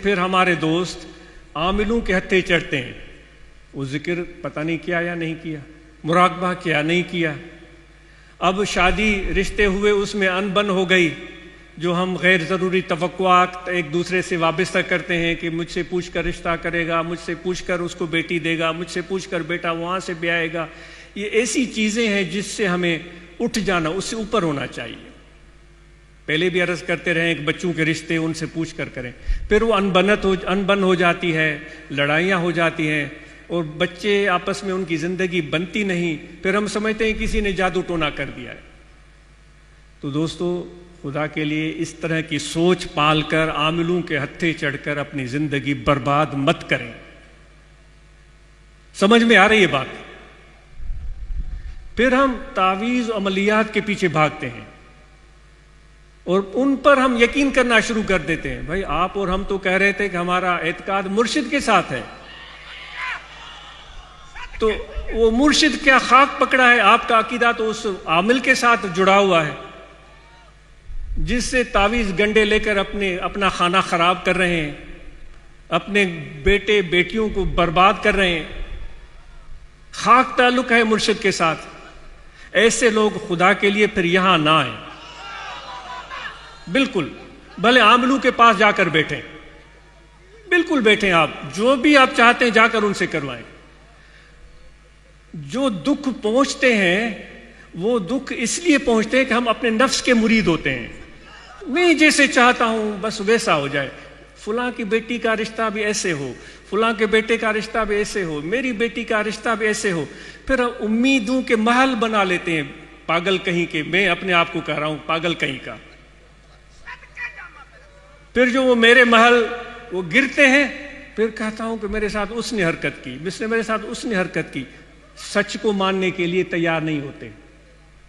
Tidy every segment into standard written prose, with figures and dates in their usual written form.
پھر ہمارے دوست عاملوں کے ہتھے چڑھتے ہیں، وہ ذکر پتہ نہیں کیا یا نہیں کیا، مراقبہ کیا نہیں کیا، اب شادی رشتے ہوئے اس میں انبن ہو گئی، جو ہم غیر ضروری توقعات ایک دوسرے سے وابستہ کرتے ہیں کہ مجھ سے پوچھ کر رشتہ کرے گا، مجھ سے پوچھ کر اس کو بیٹی دے گا، مجھ سے پوچھ کر بیٹا وہاں سے بھی آئے گا، یہ ایسی چیزیں ہیں جس سے ہمیں اٹھ جانا، اس سے اوپر ہونا چاہیے۔ پہلے بھی عرض کرتے رہے کہ بچوں کے رشتے ان سے پوچھ کر کریں، پھر وہ انبن ہو جاتی ہے، لڑائیاں ہو جاتی ہیں اور بچے آپس میں ان کی زندگی بنتی نہیں، پھر ہم سمجھتے ہیں کسی نے جادو ٹونا کر دیا ہے۔ تو دوستو، خدا کے لیے اس طرح کی سوچ پال کر عاملوں کے ہتھے چڑھ کر اپنی زندگی برباد مت کریں۔ سمجھ میں آ رہی ہے بات؟ پھر ہم تعویذ عملیات کے پیچھے بھاگتے ہیں اور ان پر ہم یقین کرنا شروع کر دیتے ہیں۔ بھائی آپ اور ہم تو کہہ رہے تھے کہ ہمارا اعتقاد مرشد کے ساتھ ہے، تو وہ مرشد کیا خاک پکڑا ہے؟ آپ کا عقیدہ تو اس عامل کے ساتھ جڑا ہوا ہے جس سے تعویذ گنڈے لے کر اپنا خانہ خراب کر رہے ہیں، اپنے بیٹے بیٹیوں کو برباد کر رہے ہیں۔ خاک تعلق ہے مرشد کے ساتھ۔ ایسے لوگ خدا کے لیے پھر یہاں نہ آئیں، بالکل، بھلے عاملوں کے پاس جا کر بیٹھیں، بالکل بیٹھیں، آپ جو بھی آپ چاہتے ہیں جا کر ان سے کروائیں۔ جو دکھ پہنچتے ہیں وہ دکھ اس لیے پہنچتے ہیں کہ ہم اپنے نفس کے مرید ہوتے ہیں، میں جیسے چاہتا ہوں بس ویسا ہو جائے، فلاں کی بیٹی کا رشتہ بھی ایسے ہو، فلاں کے بیٹے کا رشتہ بھی ایسے ہو، میری بیٹی کا رشتہ بھی ایسے ہو، پھر امیدوں کے محل بنا لیتے ہیں، پاگل کہیں کے، میں اپنے آپ کو کہہ رہا ہوں پاگل کہیں کا۔ پھر جو وہ میرے محل وہ گرتے ہیں، پھر کہتا ہوں کہ میرے ساتھ اس نے حرکت کی، میرے ساتھ اس نے حرکت کی۔ سچ کو ماننے کے لیے تیار نہیں ہوتے،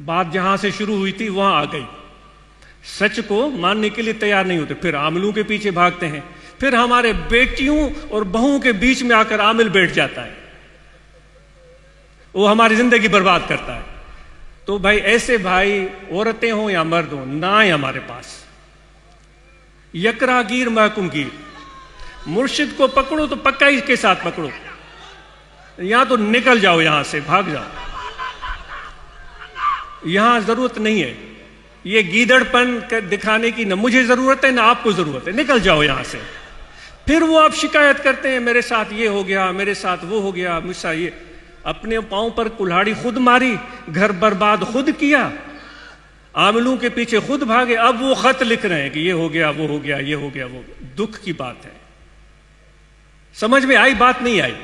بات جہاں سے شروع ہوئی تھی وہاں آ گئی، سچ کو ماننے کے لیے تیار نہیں ہوتے، پھر عاملوں کے پیچھے بھاگتے ہیں، پھر ہمارے بیٹیوں اور بہوؤں کے بیچ میں آ کر عامل بیٹھ جاتا ہے، وہ ہماری زندگی برباد کرتا ہے۔ تو بھائی ایسے بھائی، عورتیں ہوں یا مرد ہوں، نہ آئیں ہمارے پاس۔ یکرا گیر محکوم گیر، مرشد کو پکڑو تو پکا ہی کے ساتھ پکڑو، یہاں تو نکل جاؤ، یہاں سے بھاگ جاؤ، یہاں ضرورت نہیں ہے یہ گیدڑ پن دکھانے کی، نہ مجھے ضرورت ہے نہ آپ کو ضرورت ہے، نکل جاؤ یہاں سے۔ پھر وہ آپ شکایت کرتے ہیں میرے ساتھ یہ ہو گیا، میرے ساتھ وہ ہو گیا، مجھ سے یہ، اپنے پاؤں پر کلہاڑی خود ماری، گھر برباد خود کیا، عاملوں کے پیچھے خود بھاگے، اب وہ خط لکھ رہے ہیں کہ یہ ہو گیا، وہ ہو گیا، یہ ہو گیا، وہ دکھ کی بات ہے۔ سمجھ میں آئی بات نہیں آئی؟